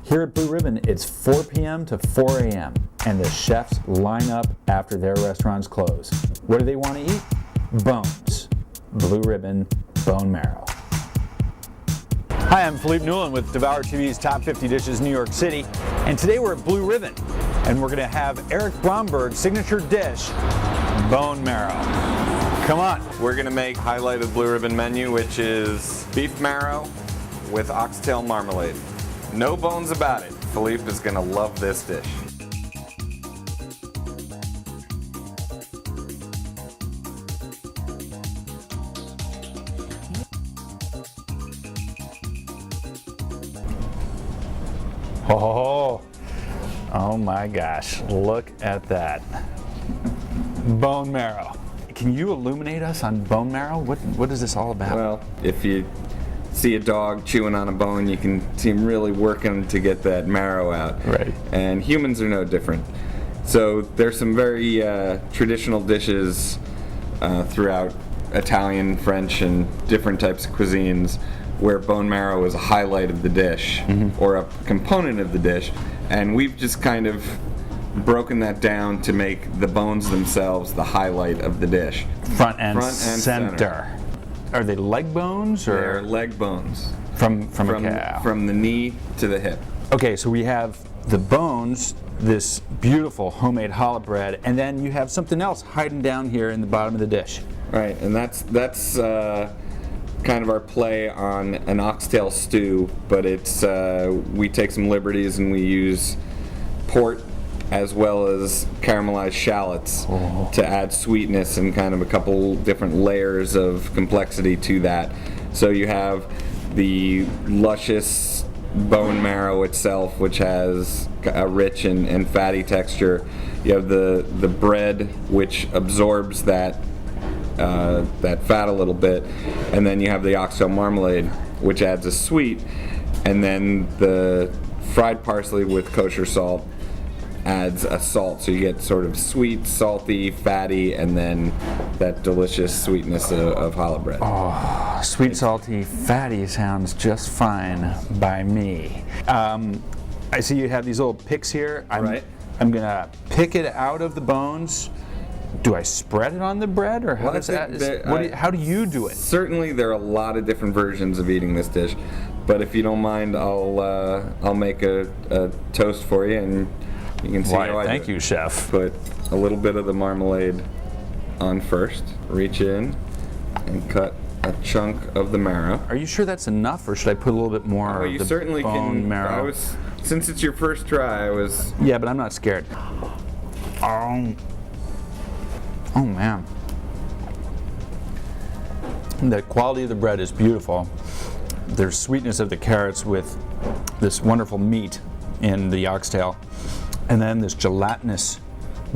Here at Blue Ribbon, it's 4 p.m. to 4 a.m. and the chefs line up after their restaurants close. What do they want to eat? Bones. Blue Ribbon Bone Marrow. Hi, I'm Philippe Newland with Devour TV's Top 50 Dishes New York City, and today we're at Blue Ribbon, and we're going to have Eric Bromberg's signature dish, bone marrow. Come on. We're going to make highlight of the Blue Ribbon menu, which is beef marrow with oxtail marmalade. No bones about it. Philippe is going to love this dish. Oh my gosh, look at that. Bone marrow. Can you illuminate us on bone marrow? What is this all about? Well, if you see a dog chewing on a bone, you can see him really working to get that marrow out. Right. And humans are no different. So there's some very traditional dishes throughout Italian, French, and different types of cuisines where bone marrow is a highlight of the dish or a component of the dish. And we've just kind of broken that down to make the bones themselves the highlight of the dish. Front and center. Are they leg bones? Or? They're leg bones. From a cow. From the knee to the hip. Okay, so we have the bones, this beautiful homemade challah bread, and then you have something else hiding down here in the bottom of the dish. Right, and that's kind of our play on an oxtail stew, but it's we take some liberties and we use port as well as caramelized shallots to add sweetness and kind of a couple different layers of complexity to that. So you have the luscious bone marrow itself, which has a rich and fatty texture. You have the bread, which absorbs that fat a little bit, and then you have the oxtail marmalade, which adds a sweet, and then the fried parsley with kosher salt adds a salt, so you get sort of sweet, salty, fatty, and then that delicious sweetness of challah bread. Oh, sweet, salty, fatty sounds just fine by me. I see you have these little picks here. Right. I'm gonna pick it out of the bones. Do I spread it on the bread, or how does that? How do you do it? Certainly, there are a lot of different versions of eating this dish, but if you don't mind, I'll make a toast for you, and you can see how I Thank you, chef. Put a little bit of the marmalade on first. Reach in and cut a chunk of the marrow. Are you sure that's enough, or should I put a little bit more? Oh, you of the certainly bone can. Marrow? Since it's your first try, I was. Yeah, but I'm not scared. Oh man, the quality of the bread is beautiful. There's sweetness of the carrots with this wonderful meat in the oxtail, and then this gelatinous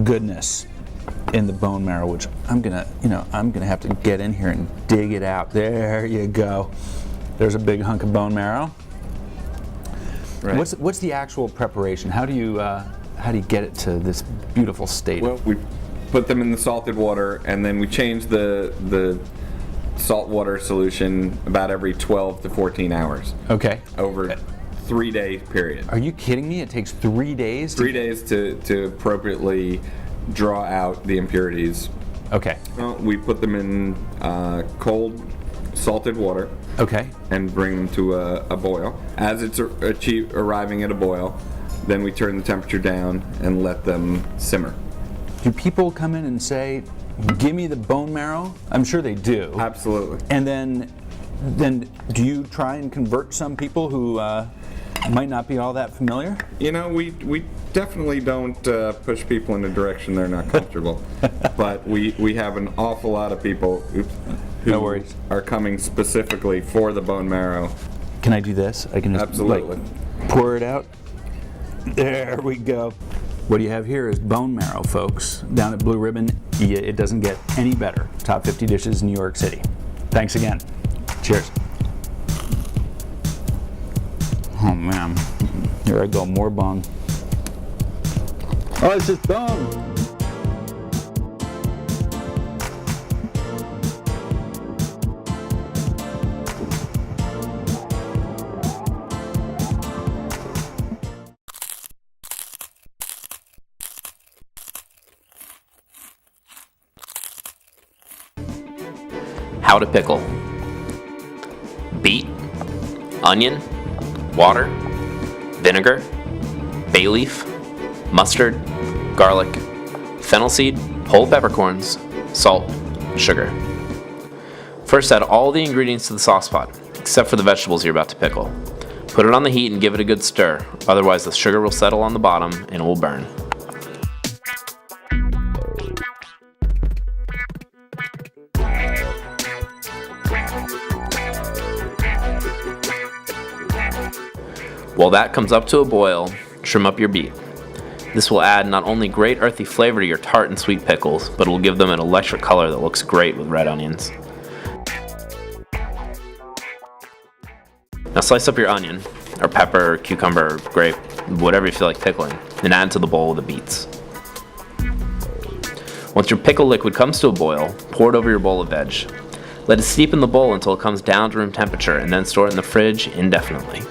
goodness in the bone marrow, which I'm gonna have to get in here and dig it out. There you go. There's a big hunk of bone marrow. Right. What's the actual preparation? How do you get it to this beautiful state? Well, we put them in the salted water, and then we change the salt water solution about every 12 to 14 hours. Okay. Over 3-day period. Are you kidding me? It takes 3 days? 3 days to appropriately draw out the impurities. Okay. We put them in cold salted water. Okay. And bring them to a boil. As it's arriving at a boil, then we turn the temperature down and let them simmer. Do people come in and say, "Give me the bone marrow"? I'm sure they do. Absolutely. And then do you try and convert some people who might not be all that familiar? You know, we definitely don't push people in a direction they're not comfortable. But we have an awful lot of people who are coming specifically for the bone marrow. Can I do this? I can just absolutely pour it out. There we go. What you have here is bone marrow, folks. Down at Blue Ribbon, it doesn't get any better. Top 50 dishes in New York City. Thanks again. Cheers. Oh man, here I go, more bone. Oh, it's just bone. How to pickle. Beet, onion, water, vinegar, bay leaf, mustard, garlic, fennel seed, whole peppercorns, salt, sugar. First, add all the ingredients to the sauce pot, except for the vegetables you're about to pickle. Put it on the heat and give it a good stir, otherwise the sugar will settle on the bottom and it will burn. While that comes up to a boil, trim up your beet. This will add not only great earthy flavor to your tart and sweet pickles, but it will give them an electric color that looks great with red onions. Now slice up your onion, or pepper, or cucumber, or grape, whatever you feel like pickling, and add to the bowl with the beets. Once your pickle liquid comes to a boil, pour it over your bowl of veg. Let it steep in the bowl until it comes down to room temperature, and then store it in the fridge indefinitely.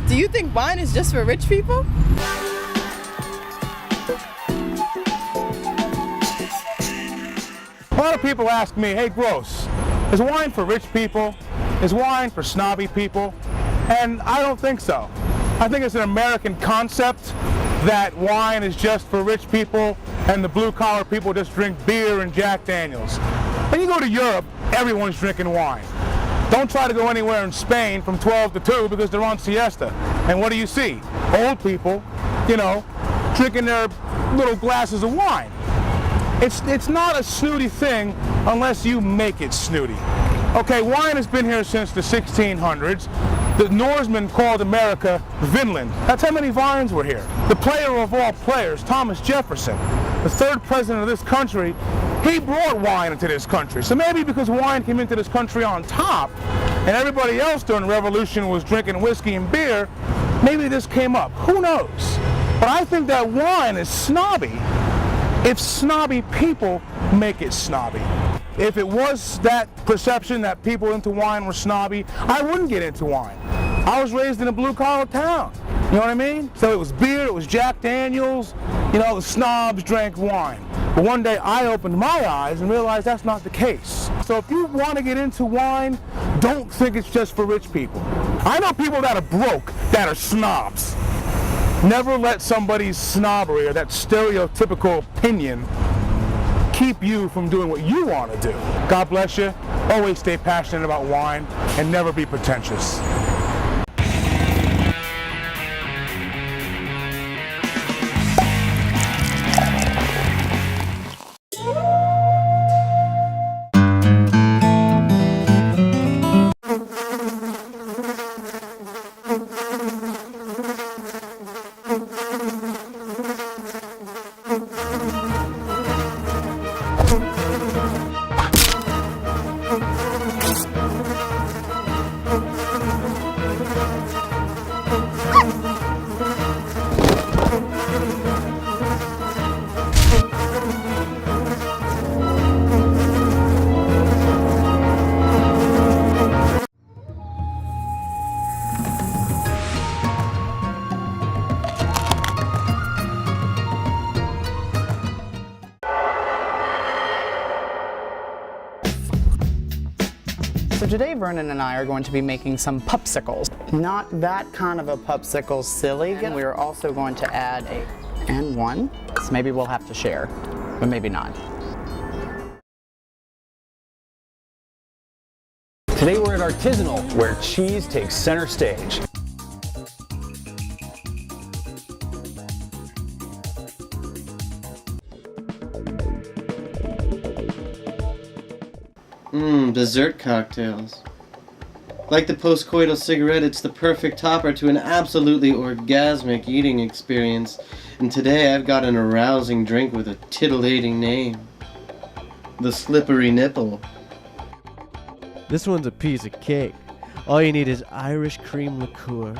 Do you think wine is just for rich people? A lot of people ask me, hey Gross, is wine for rich people? Is wine for snobby people? And I don't think so. I think it's an American concept that wine is just for rich people and the blue collar people just drink beer and Jack Daniels. When you go to Europe, everyone's drinking wine. Don't try to go anywhere in Spain from 12 to 2 because they're on siesta. And what do you see? Old people, drinking their little glasses of wine. It's not a snooty thing unless you make it snooty. Okay, wine has been here since the 1600s. The Norsemen called America Vinland. That's how many vines were here. The player of all players, Thomas Jefferson, the third president of this country, he brought wine into this country. So maybe because wine came into this country on top, and everybody else during the Revolution was drinking whiskey and beer, maybe this came up. Who knows? But I think that wine is snobby if snobby people make it snobby. If it was that perception that people into wine were snobby, I wouldn't get into wine. I was raised in a blue-collar town. You know what I mean? So it was beer, it was Jack Daniels, the snobs drank wine. But one day I opened my eyes and realized that's not the case. So if you want to get into wine, don't think it's just for rich people. I know people that are broke that are snobs. Never let somebody's snobbery or that stereotypical opinion keep you from doing what you want to do. God bless you. Always stay passionate about wine and never be pretentious. So today Vernon and I are going to be making some popsicles. Not that kind of a popsicle, silly. And we're also going to add and one, so maybe we'll have to share, but maybe not. Today we're at Artisanal, where cheese takes center stage. Dessert cocktails. Like the postcoital cigarette, it's the perfect topper to an absolutely orgasmic eating experience. And today I've got an arousing drink with a titillating name. The Slippery Nipple. This one's a piece of cake. All you need is Irish cream liqueur,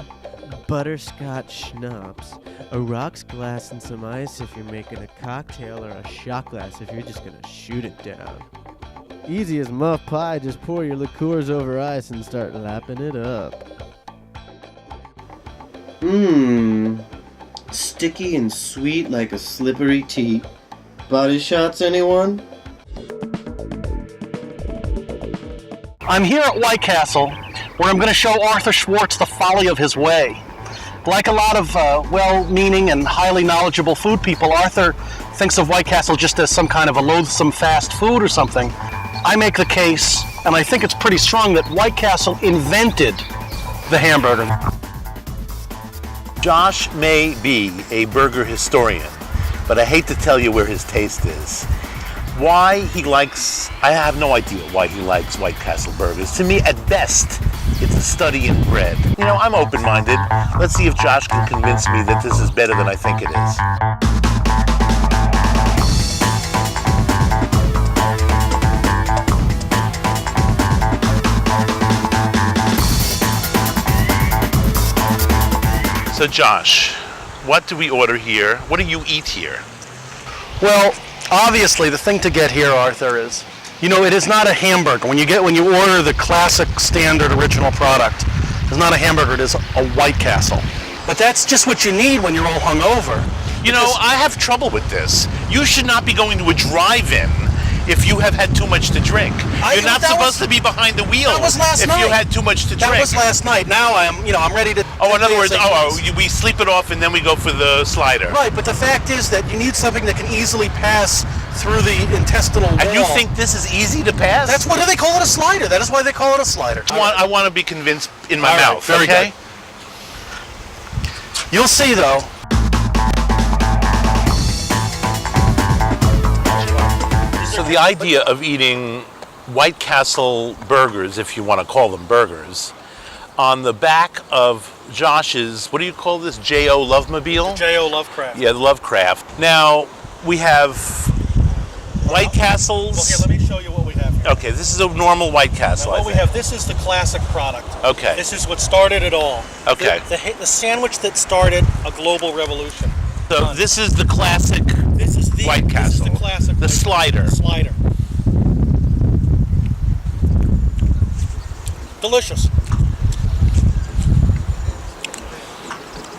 butterscotch schnapps, a rocks glass and some ice if you're making a cocktail, or a shot glass if you're just gonna shoot it down. Easy as muff pie, just pour your liqueurs over ice and start lapping it up. Sticky and sweet like a slippery tea. Body shots, anyone? I'm here at White Castle, where I'm going to show Arthur Schwartz the folly of his way. Like a lot of well-meaning and highly knowledgeable food people, Arthur thinks of White Castle just as some kind of a loathsome fast food or something. I make the case, and I think it's pretty strong, that White Castle invented the hamburger. Josh may be a burger historian, but I hate to tell you where his taste is. Why he likes, I have no idea why he likes White Castle burgers. To me, at best, it's a study in bread. You know, I'm open-minded. Let's see if Josh can convince me that this is better than I think it is. So Josh, what do we order here? What do you eat here? Well, obviously the thing to get here, Arthur, is, you know, it is not a hamburger. When you order the classic standard original product, it's not a hamburger, it is a White Castle. But that's just what you need when you're all hungover. You know, I have trouble with this. You should not be going to a drive-in if you have had too much to drink. You're not supposed to be behind the wheel if you had too much to drink. That was last night. Now I'm ready to... Oh, in other words, we sleep it off and then we go for the slider. Right, but the fact is that you need something that can easily pass through the intestinal wall. And you think this is easy to pass? That's why they call it a slider. That is why they call it a slider. I want to be convinced in my mouth, very okay? Good. You'll see, though. So the idea of eating White Castle burgers, if you want to call them burgers, on the back of Josh's, what do you call this, J.O. Lovemobile? J.O. Lovecraft. Yeah, the Lovecraft. Now, we have White Castles. Well, here, let me show you what we have here. Okay, this is a normal White Castle, What we have, this is the classic product. Okay. This is what started it all. Okay. The sandwich that started a global revolution. So this is the classic White Castle. This is the classic. The slider. The slider. Delicious.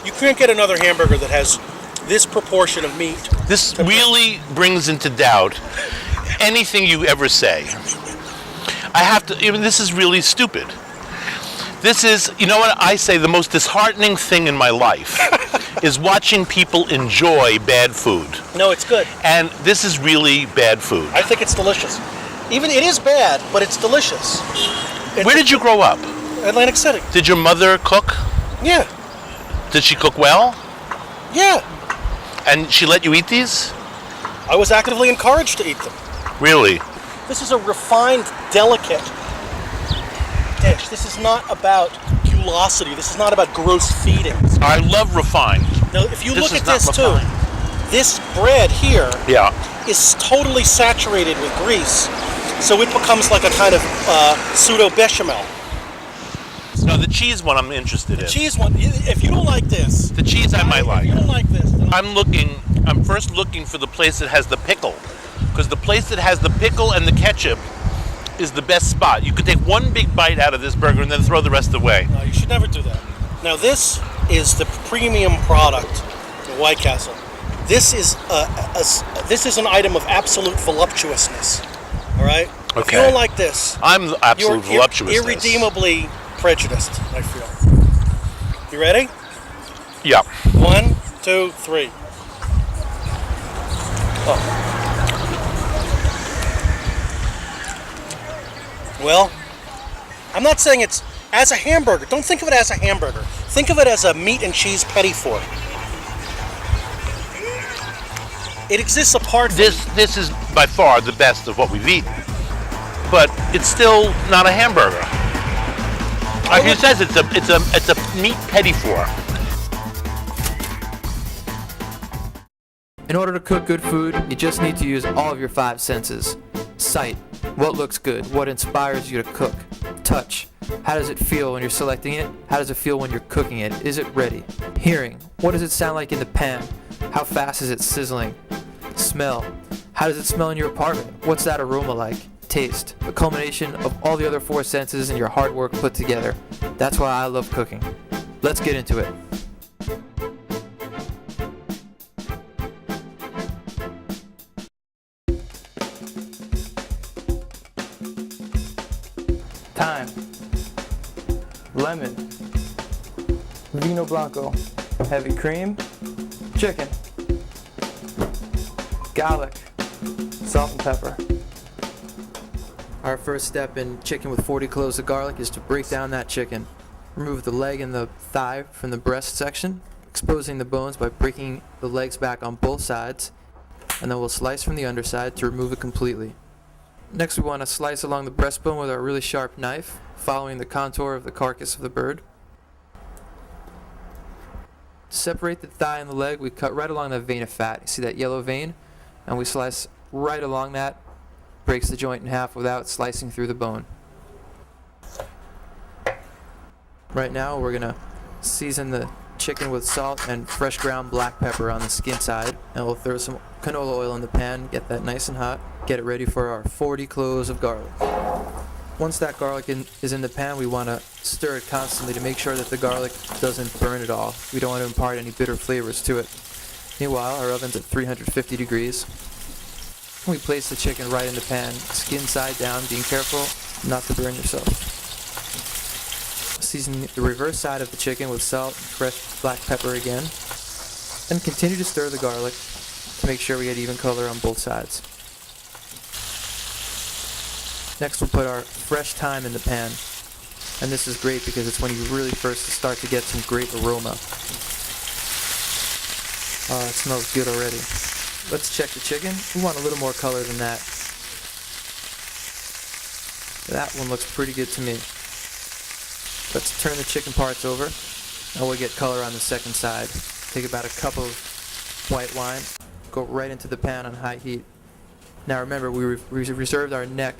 You can't get another hamburger that has this proportion of meat. This really brings into doubt anything you ever say. This is really stupid. This is, you know what I say, the most disheartening thing in my life is watching people enjoy bad food. No, it's good. And this is really bad food. I think it's delicious. Even it is bad, but it's delicious. Where did you grow up? Atlantic City. Did your mother cook? Yeah. Did she cook well? Yeah. And she let you eat these? I was actively encouraged to eat them. Really? This is a refined, delicate dish. This is not about gulosity. This is not about gross feedings. I love refined. Now, if you look at this too, this bread here is totally saturated with grease, so it becomes like a kind of pseudo bechamel. No, the cheese one I'm interested in. The cheese one, if you don't like this. The cheese I might like. If you don't like this. I'm first looking for the place that has the pickle. Because the place that has the pickle and the ketchup is the best spot. You could take one big bite out of this burger and then throw the rest away. No, you should never do that. Now this is the premium product of White Castle. This is an item of absolute voluptuousness. All right? Okay. If you don't like this, I'm absolute voluptuousness. You're irredeemably prejudiced, I feel. You ready? Yeah. 1, 2, 3. Oh. Well, I'm not saying it's as a hamburger. Don't think of it as a hamburger. Think of it as a meat and cheese petit four. It exists apart from... This is by far the best of what we've eaten. But it's still not a hamburger. Like you says, it's a meat petit four. In order to cook good food, you just need to use all of your 5 senses. Sight, what looks good, what inspires you to cook. Touch. How does it feel when you're selecting it? How does it feel when you're cooking it? Is it ready? Hearing. What does it sound like in the pan? How fast is it sizzling? Smell. How does it smell in your apartment? What's that aroma like? Taste. The culmination of all the other 4 senses and your hard work put together. That's why I love cooking. Let's get into it. Thyme, lemon, vino blanco, heavy cream, chicken, garlic, salt and pepper. Our first step in chicken with 40 cloves of garlic is to break down that chicken. Remove the leg and the thigh from the breast section, exposing the bones by breaking the legs back on both sides, and then we'll slice from the underside to remove it completely. Next, we want to slice along the breastbone with our really sharp knife, following the contour of the carcass of the bird. To separate the thigh and the leg, we cut right along the vein of fat. You see that yellow vein? And we slice right along that, breaks the joint in half without slicing through the bone. Right now, we're going to season the chicken with salt and fresh ground black pepper on the skin side, and we'll throw some canola oil in the pan, get that nice and hot, get it ready for our 40 cloves of garlic. Once that garlic is in the pan, we want to stir it constantly to make sure that the garlic doesn't burn at all. We don't want to impart any bitter flavors to it. Meanwhile, our oven's at 350 degrees. We place the chicken right in the pan, skin side down, being careful not to burn yourself. Season the reverse side of the chicken with salt and fresh black pepper again, and continue to stir the garlic to make sure we get even color on both sides. Next, we'll put our fresh thyme in the pan, and this is great because it's when you really first start to get some great aroma. Oh, it smells good already. Let's check the chicken. We want a little more color than that. That one looks pretty good to me. Let's turn the chicken parts over, and we'll get color on the second side. Take about a cup of white wine, go right into the pan on high heat. Now remember, we reserved our neck,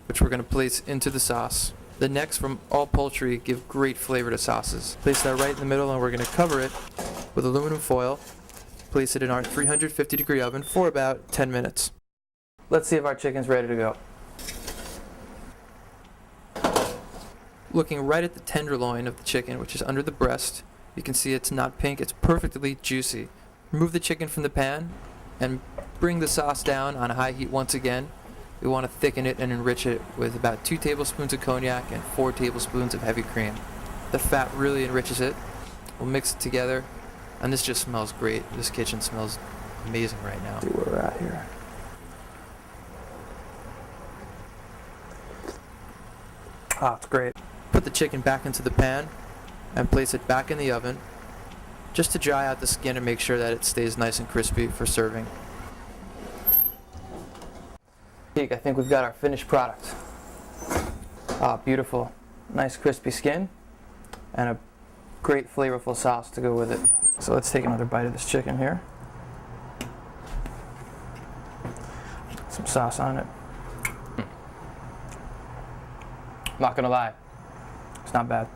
which we're going to place into the sauce. The necks from all poultry give great flavor to sauces. Place that right in the middle, and we're going to cover it with aluminum foil. Place it in our 350 degree oven for about 10 minutes. Let's see if our chicken's ready to go. Looking right at the tenderloin of the chicken, which is under the breast, you can see it's not pink, it's perfectly juicy. Remove the chicken from the pan and bring the sauce down on high heat once again. We want to thicken it and enrich it with about 2 tablespoons of cognac and 4 tablespoons of heavy cream. The fat really enriches it. We'll mix it together, and this just smells great. This kitchen smells amazing right now. See where we're at here. Ah, it's great. Put the chicken back into the pan and place it back in the oven just to dry out the skin and make sure that it stays nice and crispy for serving. I think we've got our finished product. Ah, beautiful. Nice crispy skin and a great flavorful sauce to go with it. So let's take another bite of this chicken here. Some sauce on it. Not gonna lie, it's not bad.